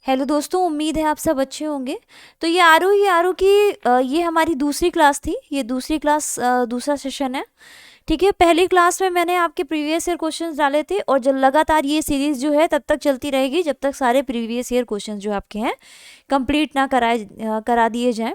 Hello दोस्तों, उम्मीद है आप सब अच्छे होंगे। तो ये आरू की ये हमारी दूसरी क्लास थी। ये दूसरी क्लास दूसरा सेशन है। ठीक है, पहली क्लास में मैंने आपके प्रीवियस ईयर क्वेश्चंस डाले थे और जब लगातार ये सीरीज जो है तब तक चलती रहेगी जब तक सारे प्रीवियस ईयर क्वेश्चंस जो आपके हैं कंप्लीट ना करा दिए जाएं।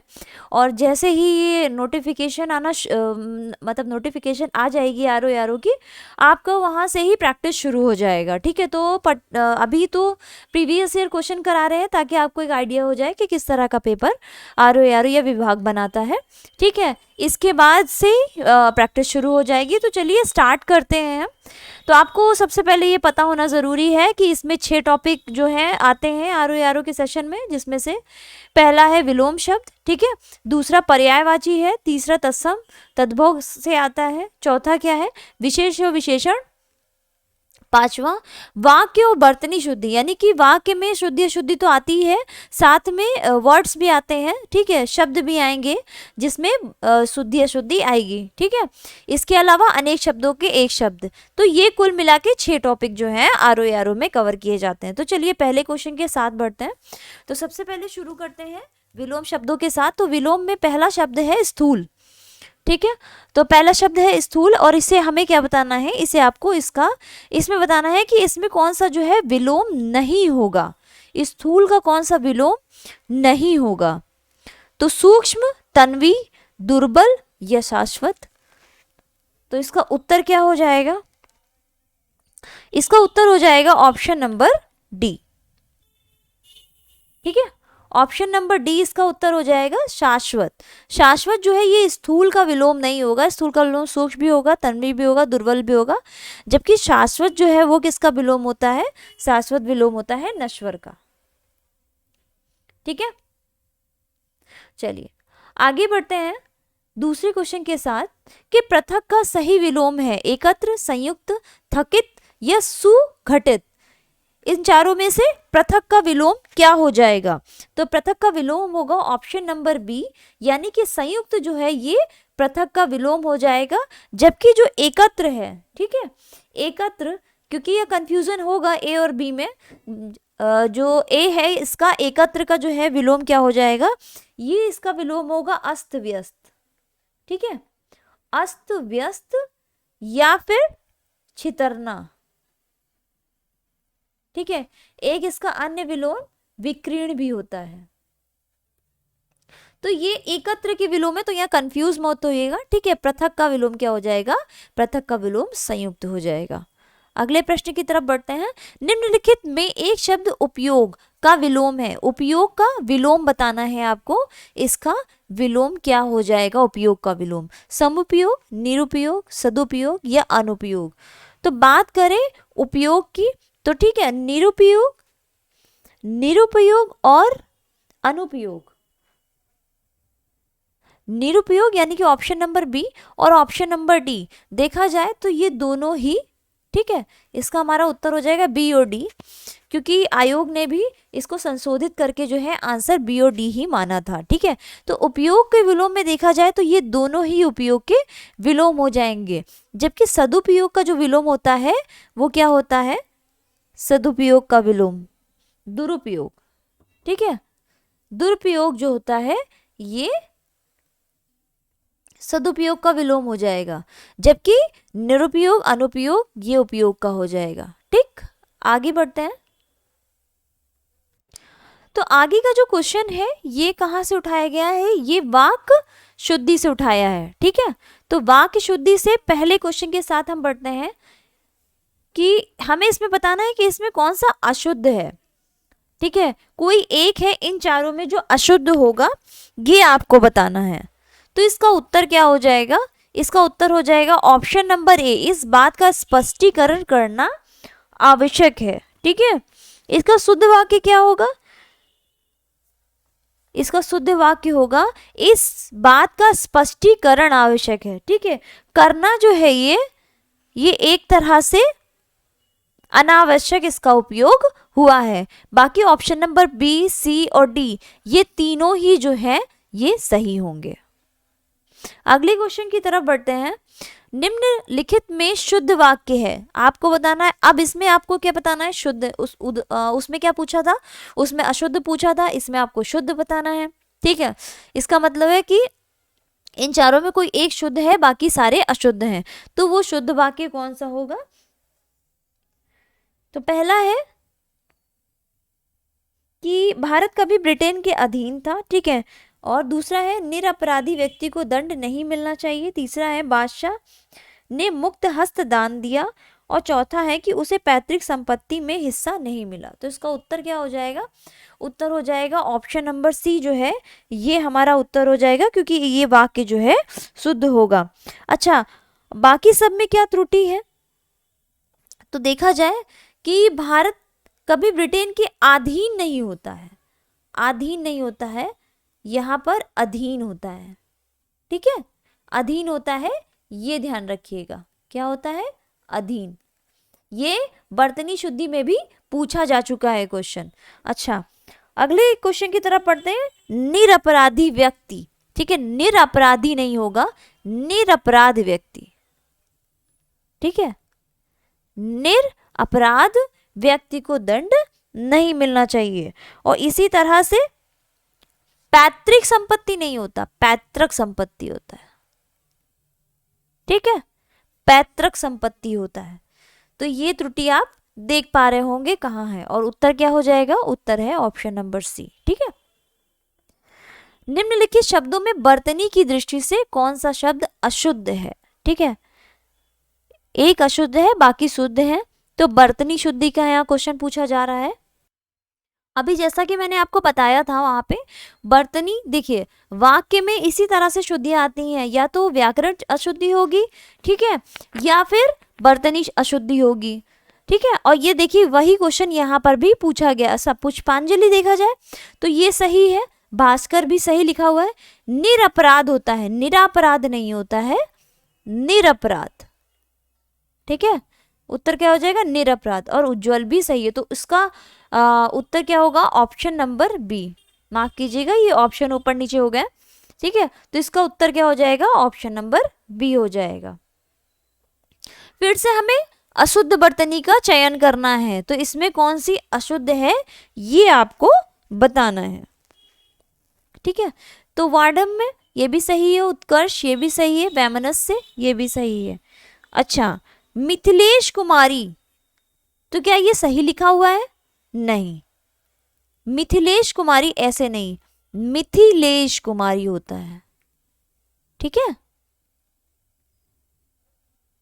और जैसे ही ये नोटिफिकेशन मतलब नोटिफिकेशन आ जाएगी आरो की, आपका वहाँ से ही प्रैक्टिस शुरू हो जाएगा। ठीक है, तो अभी तो प्रीवियस ईयर क्वेश्चन करा रहे हैं ताकि आपको एक आइडिया हो जाए कि किस तरह का पेपर आरो या विभाग बनाता है। ठीक है, इसके बाद से प्रैक्टिस शुरू हो जाएगी। तो चलिए स्टार्ट करते हैं। तो आपको सबसे पहले ये पता होना ज़रूरी है कि इसमें 6 टॉपिक जो हैं आते हैं आरो के सेशन में, जिसमें से पहला है विलोम शब्द। ठीक है, दूसरा पर्यायवाची है, तीसरा तत्सम तद्भव से आता है, चौथा क्या है विशेष और विशेषण, पांचवा वाक्य और बर्तनी शुद्धि, यानी कि वाक्य में शुद्धि अशुद्धि तो आती है, साथ में वर्ड्स भी आते हैं। ठीक है, शब्द भी आएंगे जिसमें शुद्धि अशुद्धि आएगी। ठीक है, इसके अलावा अनेक शब्दों के एक शब्द। तो ये कुल मिला के 6 टॉपिक जो हैं आरो में कवर किए जाते हैं। तो चलिए पहले क्वेश्चन के साथ बढ़ते हैं। तो सबसे पहले शुरू करते हैं विलोम शब्दों के साथ। तो विलोम में पहला शब्द है स्थूल। ठीक है, तो पहला शब्द है स्थूल और इसे हमें क्या बताना है, इसे आपको इसमें बताना है कि इसमें कौन सा जो है विलोम नहीं होगा। स्थूल का कौन सा विलोम नहीं होगा। तो सूक्ष्म, तन्वी, दुर्बल या शाश्वत। तो इसका उत्तर क्या हो जाएगा, इसका उत्तर हो जाएगा ऑप्शन नंबर डी। ठीक है, ऑप्शन नंबर डी इसका उत्तर हो जाएगा शाश्वत। शाश्वत जो है ये स्थूल का विलोम नहीं होगा। स्थूल का विलोम सूक्ष्म भी होगा, तन्वी भी होगा, दुर्बल भी होगा, जबकि शाश्वत जो है वो किसका विलोम होता है, शाश्वत विलोम होता है नश्वर का। ठीक है, चलिए आगे बढ़ते हैं दूसरे क्वेश्चन के साथ कि पृथक का सही विलोम है एकत्र, संयुक्त, थकित या सुघटित। इन चारों में से पृथक का विलोम क्या हो जाएगा। तो पृथक का विलोम होगा ऑप्शन नंबर बी, यानी कि संयुक्त जो है ये पृथक का विलोम हो जाएगा। जबकि जो एकत्र है, ठीक है, एकत्र, क्योंकि ये कंफ्यूजन होगा ए और बी में, जो ए है इसका एकत्र का जो है विलोम क्या हो जाएगा, ये इसका विलोम होगा अस्त व्यस्त। ठीक है, अस्त व्यस्त या फिर छितरना। ठीक है, एक इसका अन्य विलोम विकीर्ण भी होता है। तो ये एकत्र के विलोम है, तो यहाँ कंफ्यूज मत होइएगा। ठीक है, पृथक का विलोम क्या हो जाएगा, पृथक का विलोम संयुक्त हो जाएगा। अगले प्रश्न की तरफ बढ़ते हैं। निम्नलिखित में एक शब्द उपयोग का विलोम है। उपयोग का विलोम बताना है आपको, इसका विलोम क्या हो जाएगा उपयोग का विलोम, समुपयोग, निरुपयोग, सदुपयोग या अनुपयोग। तो बात करें उपयोग की, तो ठीक है, निरुपयोग, निरुपयोग और अनुपयोग। निरुपयोग यानी कि ऑप्शन नंबर बी और ऑप्शन नंबर डी देखा जाए तो ये दोनों ही, ठीक है, इसका हमारा उत्तर हो जाएगा बी और डी, क्योंकि आयोग ने भी इसको संशोधित करके जो है आंसर बी और डी ही माना था। ठीक है, तो उपयोग के विलोम में देखा जाए तो ये दोनों ही उपयोग के विलोम हो जाएंगे। जबकि सदुपयोग का जो विलोम होता है वो क्या होता है, सदुपयोग का विलोम दुरुपयोग। ठीक है, दुरुपयोग जो होता है ये सदुपयोग का विलोम हो जाएगा, जबकि निरुपयोग, अनुपयोग ये उपयोग का हो जाएगा। ठीक, आगे बढ़ते हैं। तो आगे का जो क्वेश्चन है ये कहाँ से उठाया गया है, ये वाक्य शुद्धि से उठाया है। ठीक है, तो वाक्य शुद्धि से पहले क्वेश्चन के साथ हम बढ़ते हैं कि हमें इसमें बताना है कि इसमें कौन सा अशुद्ध है। ठीक है, कोई एक है इन चारों में जो अशुद्ध होगा, ये आपको बताना है। तो इसका उत्तर क्या हो जाएगा, इसका उत्तर हो जाएगा ऑप्शन नंबर ए। इस बात का स्पष्टीकरण करना आवश्यक है। ठीक है, इसका शुद्ध वाक्य क्या होगा, इसका शुद्ध वाक्य होगा इस बात का स्पष्टीकरण आवश्यक है। ठीक है, करना जो है ये एक तरह से अनावश्यक इसका उपयोग हुआ है। बाकी ऑप्शन नंबर बी, सी और डी ये तीनों ही जो है ये सही होंगे। अगले क्वेश्चन की तरफ बढ़ते हैं। निम्नलिखित में शुद्ध वाक्य है, आपको बताना है। अब इसमें आपको क्या बताना है, शुद्ध। उसमें क्या पूछा था, उसमें अशुद्ध पूछा था, इसमें आपको शुद्ध बताना है। ठीक है, इसका मतलब है कि इन चारों में कोई एक शुद्ध है, बाकी सारे अशुद्ध हैं। तो वो शुद्ध वाक्य कौन सा होगा? तो पहला है कि भारत कभी ब्रिटेन के अधीन था। ठीक है, और दूसरा है निरपराधी व्यक्ति को दंड नहीं मिलना चाहिए। तीसरा है बादशाह ने मुक्त हस्त दान दिया। और चौथा है कि उसे पैतृक संपत्ति में हिस्सा नहीं मिला। तो इसका उत्तर क्या हो जाएगा? उत्तर हो जाएगा ऑप्शन नंबर सी जो है, ये हमारा उत्तर हो जाएगा, क्योंकि ये वाक्य जो है शुद्ध होगा। अच्छा, बाकी सब में क्या त्रुटि है? तो देखा जाए कि भारत कभी ब्रिटेन के अधीन नहीं होता है, अधीन नहीं होता है, यहाँ पर अधीन होता है। ठीक है, अधीन होता है, ये ध्यान रखिएगा। क्या होता है? अधीन। ये बर्तनी शुद्धि में भी पूछा जा चुका है क्वेश्चन। अच्छा, अगले क्वेश्चन की तरफ पढ़ते हैं। निरपराधी व्यक्ति, ठीक है, निरपराधी नहीं होगा, निरपराध व्यक्ति। ठीक है, निरपराध व्यक्ति को दंड नहीं मिलना चाहिए। और इसी तरह से पैतृक संपत्ति नहीं होता, पैतृक संपत्ति होता है। ठीक है, पैतृक संपत्ति होता है। तो ये त्रुटि आप देख पा रहे होंगे कहाँ है, और उत्तर क्या हो जाएगा? उत्तर है ऑप्शन नंबर सी। ठीक है, निम्नलिखित शब्दों में बर्तनी की दृष्टि से कौन सा शब्द अशुद्ध है? ठीक है, एक अशुद्ध है, बाकी शुद्ध है। तो बर्तनी शुद्धि का यहाँ क्वेश्चन पूछा जा रहा है। अभी जैसा कि मैंने आपको बताया था वहां पे, बर्तनी, देखिए वाक्य में इसी तरह से शुद्धियां आती हैं, या तो व्याकरण अशुद्धि होगी, ठीक है, या फिर बर्तनी अशुद्धि होगी। ठीक है, और ये देखिए वही क्वेश्चन यहाँ पर भी पूछा गया। सब पुष्पांजलि देखा जाए तो ये सही है, भास्कर भी सही लिखा हुआ है। निरपराध होता है, निरापराध नहीं होता है, निरपराध। ठीक है, उत्तर क्या हो जाएगा? निरपराध। और उज्जवल भी सही है, तो इसका उत्तर क्या होगा? Option number B. माफ कीजिएगा, ये ऑप्शन ऊपर नीचे हो गया। ठीक है, तो इसका उत्तर क्या हो जाएगा? ऑप्शन नंबर बी हो जाएगा। फिर से हमें अशुद्ध बर्तनी का चयन करना है, तो इसमें कौन सी अशुद्ध है ये आपको बताना है। ठीक है, तो वार्डम में ये भी सही है, उत्कर्ष ये भी सही है, वैमनस्य ये भी सही है। अच्छा, मिथिलेश कुमारी, तो क्या ये सही लिखा हुआ है? नहीं, मिथिलेश कुमारी ऐसे नहीं, मिथिलेश कुमारी होता है। ठीक है,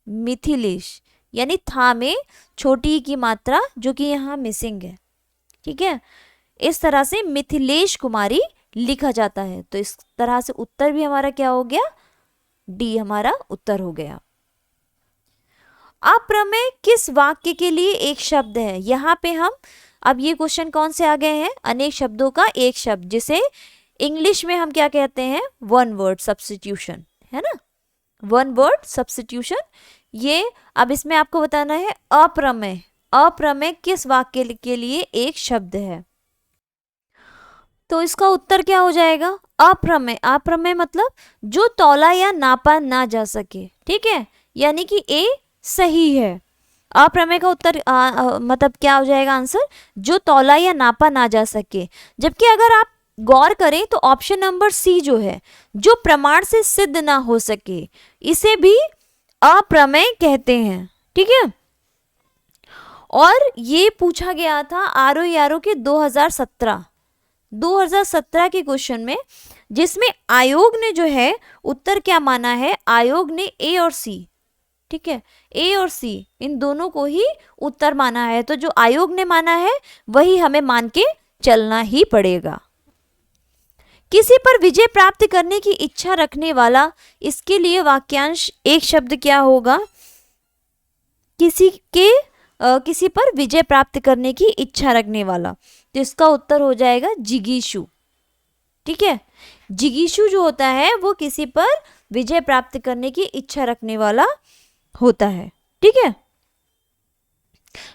मिथिलेश यानी था में छोटी की मात्रा जो कि यहाँ मिसिंग है। ठीक है, इस तरह से मिथिलेश कुमारी लिखा जाता है। तो इस तरह से उत्तर भी हमारा क्या हो गया? डी हमारा उत्तर हो गया। अप्रमेय किस वाक्य के लिए एक शब्द है? यहाँ पे हम, अब ये क्वेश्चन कौन से आ गए हैं? अनेक शब्दों का एक शब्द, जिसे इंग्लिश में हम क्या कहते हैं? वन वर्ड सब्स्टिट्यूशन, है ना, वन वर्ड सब्स्टिट्यूशन। ये अब इसमें आपको बताना है अप्रमेय, अप्रमेय किस वाक्य के लिए एक शब्द है? तो इसका उत्तर क्या हो जाएगा? अप्रमेय। अप्रमेय मतलब जो तौला या नापा ना जा सके। ठीक है, यानी कि ए सही है। अप्रमेय का उत्तर मतलब क्या हो जाएगा आंसर? जो तौला या नापा ना जा सके। जबकि अगर आप गौर करें तो ऑप्शन नंबर सी जो है, जो प्रमाण से सिद्ध ना हो सके, इसे भी अप्रमेय कहते हैं। ठीक है, और ये पूछा गया था आरओ के 2017 के क्वेश्चन में, जिसमें आयोग ने जो है उत्तर क्या माना है? आयोग ने ए और सी, ठीक है, ए और सी इन दोनों को ही उत्तर माना है। तो जो आयोग ने माना है वही हमें मान के चलना ही पड़ेगा। किसी पर विजय प्राप्त करने की इच्छा रखने वाला, इसके लिए वाक्यांश एक शब्द क्या होगा? किसी पर विजय प्राप्त करने की इच्छा रखने वाला, तो इसका उत्तर हो जाएगा जिगीषु। ठीक है, जिगीषु जो होता है वो किसी पर विजय प्राप्त करने की इच्छा रखने वाला होता है। ठीक है,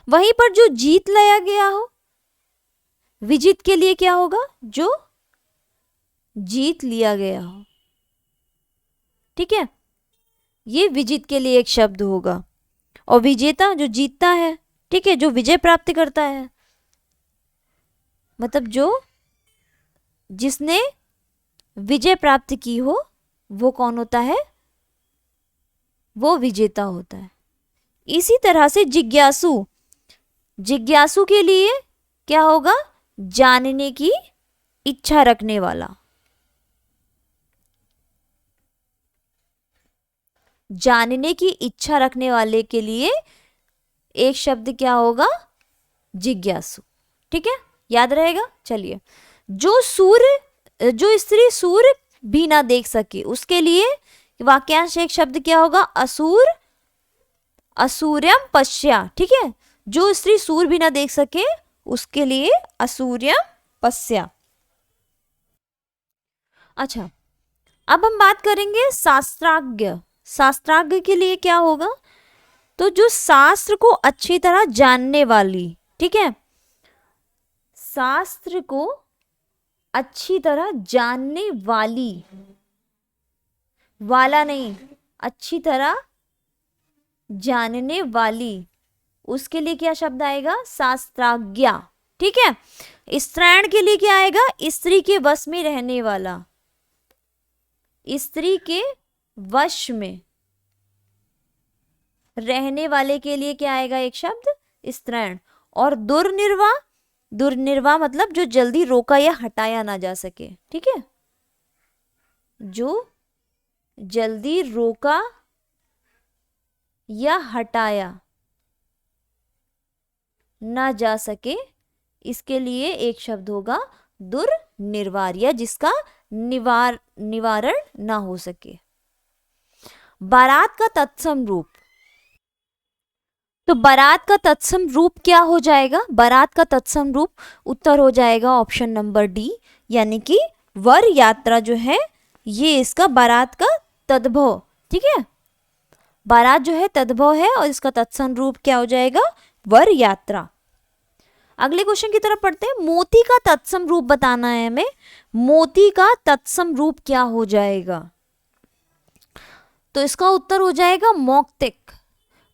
वहीं पर जो जीत लाया गया हो, विजित के लिए क्या होगा? जो जीत लिया गया हो। ठीक है, ये विजित के लिए एक शब्द होगा। और विजेता जो जीतता है, ठीक है, जो विजय प्राप्त करता है, मतलब जो जिसने विजय प्राप्त की हो वो कौन होता है, वो विजेता होता है। इसी तरह से जिज्ञासु, जिज्ञासु के लिए क्या होगा, जानने की इच्छा रखने वाला। जानने की इच्छा रखने वाले के लिए एक शब्द क्या होगा, जिज्ञासु। ठीक है, याद रहेगा। चलिए, जो स्त्री सूर्य भी ना देख सके उसके लिए वाक्यांश एक शब्द क्या होगा, असूर, असूर्यम पश्या। ठीक है, जो स्त्री सूर्य भी ना देख सके उसके लिए असूर्यम पश्या। अच्छा, अब हम बात करेंगे शास्त्राज्ञ। शास्त्राज्ञ के लिए क्या होगा, तो जो शास्त्र को अच्छी तरह जानने वाली। ठीक है, शास्त्र को अच्छी तरह जानने वाली, वाला नहीं, अच्छी तरह जानने वाली, उसके लिए क्या शब्द आएगा, शास्त्राज्ञा। ठीक है, स्त्रैण के लिए क्या आएगा, स्त्री के वश में रहने वाला, स्त्री के वश में रहने वाले के लिए क्या आएगा, एक शब्द स्त्रैण। और दुर्निर्वाह, दुर्निर्वाह मतलब जो जल्दी रोका या हटाया ना जा सके। ठीक है, जो जल्दी रोका या हटाया ना जा सके, इसके लिए एक शब्द होगा दुर्निर्वार, या जिसका निवारण ना हो सके। बारात का तत्सम रूप, तो बारात का तत्सम रूप क्या हो जाएगा, बारात का तत्सम रूप उत्तर हो जाएगा ऑप्शन नंबर डी, यानी कि वर यात्रा जो है ये इसका बारात का तद्भव। ठीक है, बारात जो है तद्भव है और इसका तत्सम रूप क्या हो जाएगा, वर यात्रा। अगले क्वेश्चन की तरफ पढ़ते हैं। मोती का तत्सम रूप बताना है हमें। मोती का तत्सम रूप क्या हो जाएगा, तो इसका उत्तर हो जाएगा मौक्तिक।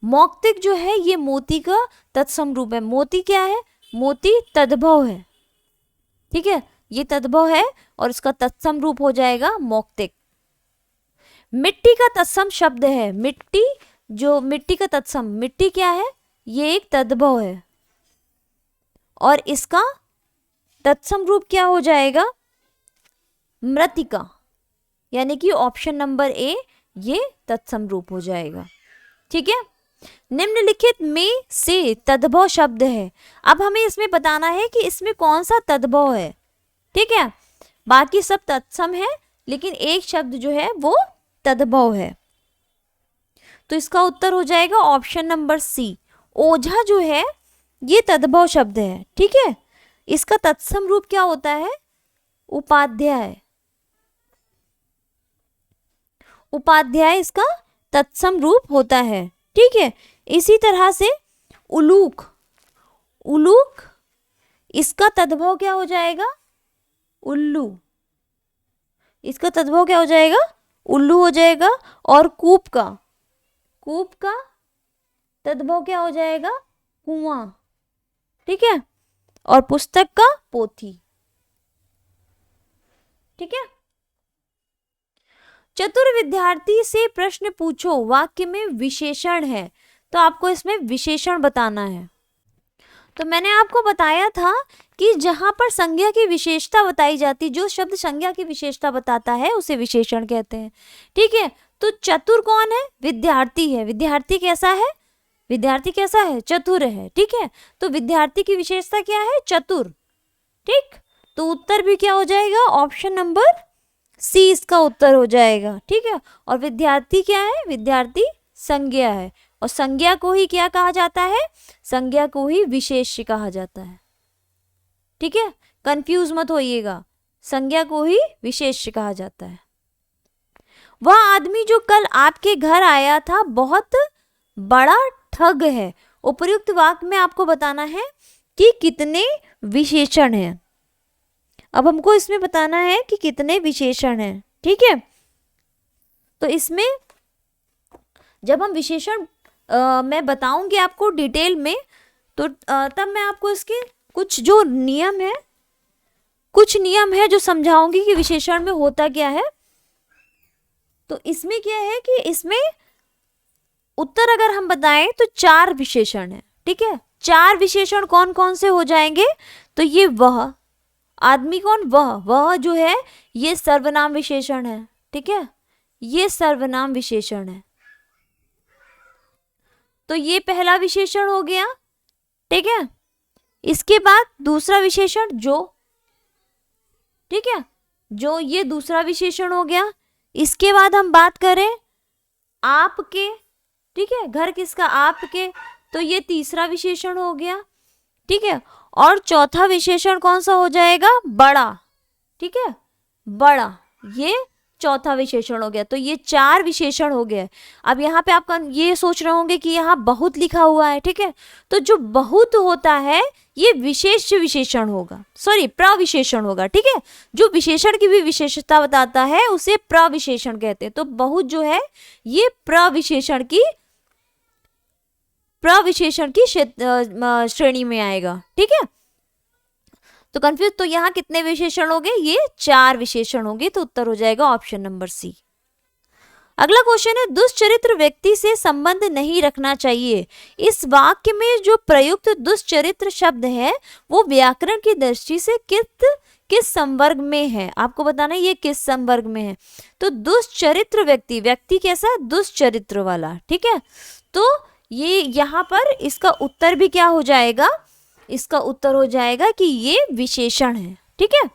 मौक्तिक जो है ये मोती का तत्सम रूप है। मोती क्या है, मोती तद्भव है। ठीक है, ये तद्भव है और इसका तत्सम रूप हो जाएगा मौक्तिक। मिट्टी का तत्सम शब्द है, मिट्टी, जो मिट्टी का तत्सम, मिट्टी क्या है, ये एक तद्भव है और इसका तत्सम रूप क्या हो जाएगा, मृतिका, यानी कि ऑप्शन नंबर ए ये तत्सम रूप हो जाएगा। ठीक है, निम्नलिखित में से तद्भव शब्द है। अब हमें इसमें बताना है कि इसमें कौन सा तद्भव है। ठीक है, बाकी सब तत्सम है लेकिन एक शब्द जो है वो तद्भव है, तो इसका उत्तर हो जाएगा ऑप्शन नंबर सी। ओझा जो है ये तद्भव शब्द है। ठीक है, इसका तत्सम रूप क्या होता है, उपाध्याय। उपाध्याय इसका तत्सम रूप होता है। ठीक है, इसी तरह से उलूक, उलूक इसका तद्भव क्या हो जाएगा, उल्लू, इसका तद्भव क्या हो जाएगा, उल्लू हो जाएगा। और कूप का, कूप का तद्भव क्या हो जाएगा, कुआं। ठीक है, और पुस्तक का पोथी। ठीक है, चतुर विद्यार्थी से प्रश्न पूछो, वाक्य में विशेषण है, तो आपको इसमें विशेषण बताना है। तो मैंने आपको बताया था कि जहां पर संज्ञा की विशेषता बताई जाती, जो शब्द संज्ञा की विशेषता बताता है उसे विशेषण कहते हैं। ठीक है, तो चतुर कौन है, विद्यार्थी है। विद्यार्थी कैसा है, विद्यार्थी कैसा है, चतुर है। ठीक है, तो विद्यार्थी की विशेषता क्या है, चतुर। ठीक, तो उत्तर भी क्या हो जाएगा, ऑप्शन नंबर सी इसका उत्तर हो जाएगा। ठीक है, और विद्यार्थी क्या है, विद्यार्थी संज्ञा है, और संज्ञा को ही क्या कहा जाता है, संज्ञा को ही विशेष्य कहा जाता है। ठीक है, कंफ्यूज मत होइएगा, संज्ञा को ही विशेष्य कहा जाता है। वह आदमी जो कल आपके घर आया था बहुत बड़ा ठग है। उपर्युक्त वाक्य में आपको बताना है कि कितने विशेषण हैं। अब हमको इसमें बताना है कि कितने विशेषण हैं। ठीक है, तो इसमें जब हम विशेषण मैं बताऊंगी आपको डिटेल में, तो तब मैं आपको इसके कुछ जो नियम है, कुछ नियम है जो समझाऊंगी कि विशेषण में होता क्या है। तो इसमें क्या है कि इसमें उत्तर अगर हम बताएं तो 4 विशेषण है, ठीक है। 4 विशेषण कौन कौन से हो जाएंगे, तो ये वह, आदमी कौन, वह जो है ये सर्वनाम विशेषण है, ठीक है, ये सर्वनाम विशेषण है। तो ये पहला विशेषण हो गया, ठीक है। इसके बाद दूसरा विशेषण जो, ठीक है, जो ये दूसरा विशेषण हो गया। इसके बाद हम बात करें आपके, ठीक है, घर किसका, आपके, तो ये तीसरा विशेषण हो गया, ठीक है। और चौथा विशेषण कौन सा हो जाएगा, बड़ा, ठीक है, बड़ा, ये चौथा विशेषण हो गया। तो ये 4 विशेषण हो गए। अब यहाँ पे आप ये सोच रहे होंगे कि यहाँ बहुत लिखा हुआ है, ठीक है, तो जो बहुत होता है ये विशेष विशेषण होगा, सॉरी प्रविशेषण होगा, ठीक है। जो विशेषण की भी विशेषता बताता है उसे प्रविशेषण कहते हैं। तो बहुत जो है ये प्रविशेषण की श्रेणी में आएगा, ठीक है। तो कंफ्यूज, तो यहाँ कितने विशेषण हो गए, ये 4 विशेषण होंगे। तो उत्तर हो जाएगा ऑप्शन नंबर सी। अगला क्वेश्चन है, दुष्चरित्र व्यक्ति से संबंध नहीं रखना चाहिए। इस वाक्य में जो प्रयुक्त दुष्चरित्र शब्द है वो व्याकरण की दृष्टि से किस संवर्ग में है, आपको बताना है ये किस संवर्ग में है। तो दुष्चरित्र व्यक्ति कैसा, दुष्चरित्र वाला, ठीक है। तो ये यहाँ पर इसका उत्तर भी क्या हो जाएगा, इसका उत्तर हो जाएगा कि ये विशेषण है, ठीक है।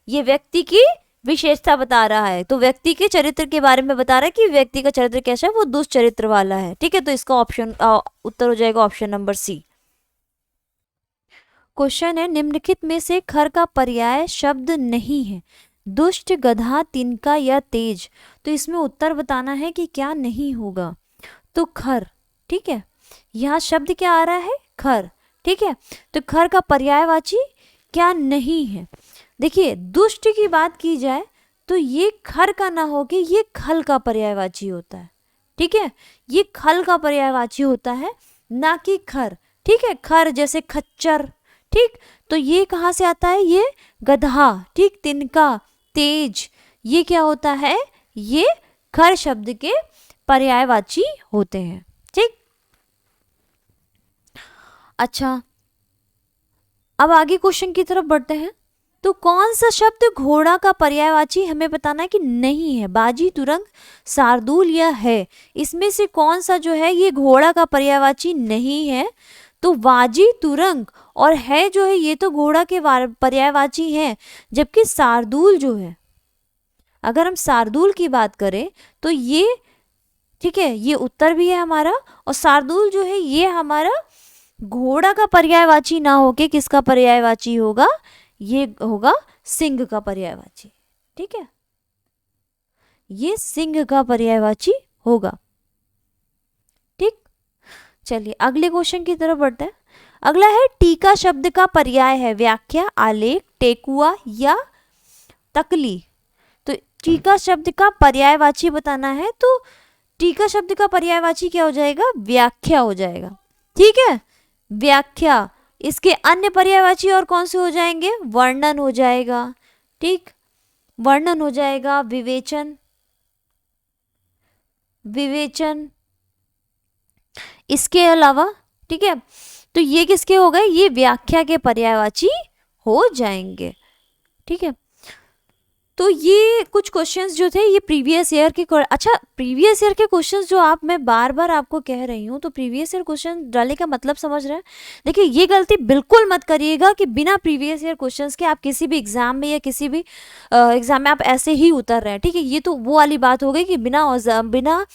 ये व्यक्ति की विशेषता बता रहा है, तो व्यक्ति के चरित्र के बारे में बता रहा है कि व्यक्ति का चरित्र कैसा है, वो दुष्चरित्र वाला है, ठीक है। तो इसका ऑप्शन उत्तर हो जाएगा ऑप्शन नंबर सी। क्वेश्चन है, निम्नलिखित में से खर का पर्याय शब्द नहीं है, दुष्ट, गधा, तिनका या तेज। तो इसमें उत्तर बताना है कि क्या नहीं होगा। तो खर, ठीक है, यहाँ शब्द क्या आ रहा है, खर, ठीक है। तो खर का पर्यायवाची क्या नहीं है। देखिए दुष्ट की बात की जाए तो ये खर का ना होके ये खल का पर्यायवाची होता है, ठीक है, ये खल का पर्यायवाची होता है, ना कि खर, ठीक है। खर जैसे खच्चर, ठीक, तो ये कहाँ से आता है, ये गधा, ठीक, तिनका, तेज, ये क्या होता है, ये खर शब्द के पर्यायवाची होते हैं, ठीक। अच्छा, अब आगे क्वेश्चन की तरफ बढ़ते हैं। तो कौन सा शब्द घोड़ा का पर्यायवाची हमें बताना है कि नहीं है, बाजी, तुरंग, शार्दूल या है, इसमें से कौन सा जो है ये घोड़ा का पर्यायवाची नहीं है। तो वाजी, तुरंग और है जो है ये तो घोड़ा के पर्यायवाची हैं, जबकि शार्दूल जो है, अगर हम शार्दूल की बात करें तो ये, ठीक है, ये उत्तर भी है हमारा, और शार्दूल जो है ये हमारा घोड़ा का पर्यायवाची ना होके किसका पर्यायवाची होगा, ये होगा सिंह का पर्यायवाची, ठीक है, ये सिंह का पर्यायवाची होगा, ठीक। चलिए अगले क्वेश्चन की तरफ बढ़ते हैं। अगला है, टीका शब्द का पर्याय है व्याख्या, आलेख, टेकुआ या तकली। तो टीका शब्द का पर्यायवाची बताना है, तो टीका शब्द का पर्यायवाची क्या हो जाएगा, व्याख्या हो जाएगा, ठीक है, व्याख्या। इसके अन्य पर्यायवाची और कौन से हो जाएंगे, वर्णन हो जाएगा, ठीक, वर्णन हो जाएगा, विवेचन, इसके अलावा, ठीक है। तो ये किसके हो गए, ये व्याख्या के पर्यायवाची हो जाएंगे, ठीक है। तो ये कुछ क्वेश्चंस जो थे ये प्रीवियस ईयर के, अच्छा प्रीवियस ईयर के क्वेश्चंस जो मैं बार बार आपको कह रही हूँ, तो प्रीवियस ईयर क्वेश्चन डालने का मतलब समझ रहे हैं। देखिए ये गलती बिल्कुल मत करिएगा कि बिना प्रीवियस ईयर क्वेश्चंस के आप किसी भी एग्जाम में या किसी भी एग्जाम में आप ऐसे ही उतर रहे हैं, ठीक है। ये तो वो वाली बात हो गई कि बिना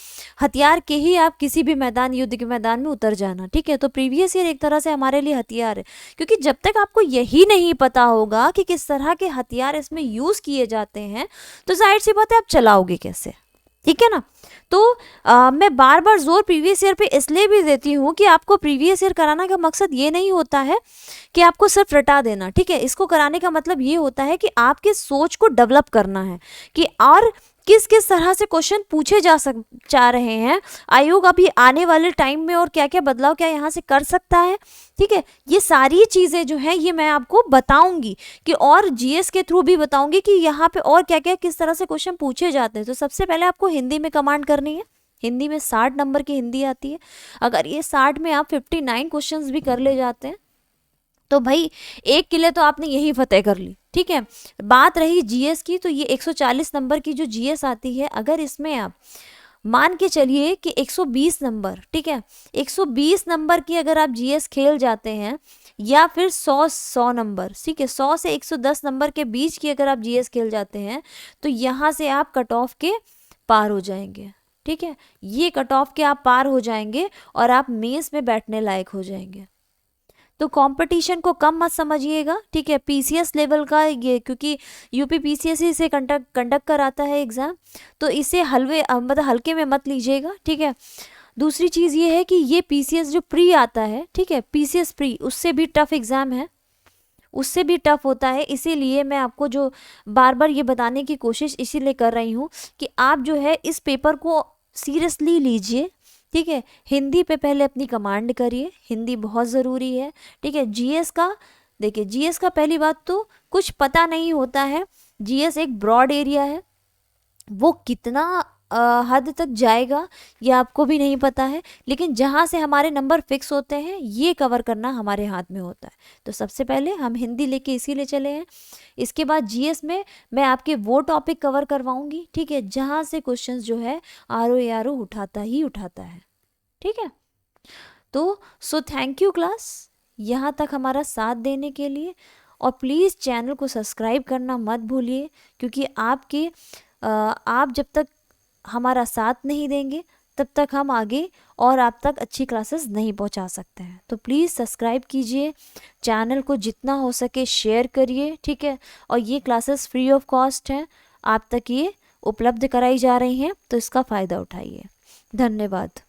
हथियार के ही आप किसी भी मैदान, युद्ध के मैदान में उतर जाना, ठीक है। तो प्रीवियस ईयर एक तरह से हमारे लिए हथियार है, क्योंकि जब तक आपको यही नहीं पता होगा कि किस तरह के हथियार इसमें यूज किए जाते हैं, तो जाहिर सी बात है आप चलाओगे कैसे, ठीक है ना। तो मैं बार बार जोर प्रीवियस ईयर पे इसलिए भी देती हूँ कि आपको प्रीवियस ईयर कराना का मकसद ये नहीं होता है कि आपको सिर्फ रटा देना, ठीक है। इसको कराने का मतलब ये होता है कि आपके सोच को डेवलप करना है कि और किस किस तरह से क्वेश्चन पूछे जा रहे हैं, आयोग अभी आने वाले टाइम में और क्या क्या बदलाव क्या यहाँ से कर सकता है, ठीक है। ये सारी चीज़ें जो है ये मैं आपको बताऊंगी कि, और जीएस के थ्रू भी बताऊंगी कि यहाँ पे और क्या क्या किस तरह से क्वेश्चन पूछे जाते हैं। तो सबसे पहले आपको हिंदी में कमांड करनी है। हिंदी में 60 नंबर की हिंदी आती है। अगर ये 60 में आप 59 क्वेश्चंस भी कर ले जाते हैं तो भाई एक किले तो आपने यही फतेह कर ली, ठीक है। बात रही जीएस की, तो ये 140 नंबर की जो जीएस आती है, अगर इसमें आप मान के चलिए कि 120 नंबर, ठीक है, 120 नंबर की अगर आप जीएस खेल जाते हैं, या फिर 100 नंबर, ठीक है, 100 से 110 नंबर के बीच की अगर आप जीएस खेल जाते हैं तो यहाँ से आप कट ऑफ के पार हो जाएंगे, ठीक है। ये कट ऑफ के आप पार हो जाएंगे और आप मेंस में बैठने लायक हो जाएंगे। तो कंपटीशन को कम मत समझिएगा, ठीक है। पीसीएस लेवल का ये, क्योंकि यूपी पीसीएस से कंडक्ट कराता है एग्ज़ाम, तो इसे मतलब हल्के में मत लीजिएगा, ठीक है। दूसरी चीज़ ये है कि ये पीसीएस जो प्री आता है, ठीक है, पीसीएस प्री, उससे भी टफ एग्ज़ाम है, उससे भी टफ होता है। इसीलिए मैं आपको जो बार बार ये बताने की कोशिश इसीलिए कर रही हूँ कि आप जो है इस पेपर को सीरियसली लीजिए, ठीक है। हिंदी पे पहले अपनी कमांड करिए, हिंदी बहुत ज़रूरी है, ठीक है। जीएस का देखिए, जीएस का पहली बात तो कुछ पता नहीं होता है। जीएस एक ब्रॉड एरिया है, वो कितना हद तक जाएगा ये आपको भी नहीं पता है, लेकिन जहाँ से हमारे नंबर फिक्स होते हैं ये कवर करना हमारे हाथ में होता है। तो सबसे पहले हम हिंदी लेके इसीलिए चले हैं। इसके बाद जीएस में मैं आपके वो टॉपिक कवर करवाऊंगी, ठीक है, जहाँ से क्वेश्चंस जो है आरओ उठाता ही उठाता है, ठीक है। तो सो थैंक यू क्लास, यहाँ तक हमारा साथ देने के लिए। और प्लीज़ चैनल को सब्सक्राइब करना मत भूलिए, क्योंकि आप जब तक हमारा साथ नहीं देंगे तब तक हम आगे और आप तक अच्छी क्लासेस नहीं पहुंचा सकते हैं। तो प्लीज़ सब्सक्राइब कीजिए, चैनल को जितना हो सके शेयर करिए, ठीक है। और ये क्लासेस फ्री ऑफ कॉस्ट हैं, आप तक ये उपलब्ध कराई जा रही हैं, तो इसका फ़ायदा उठाइए। धन्यवाद।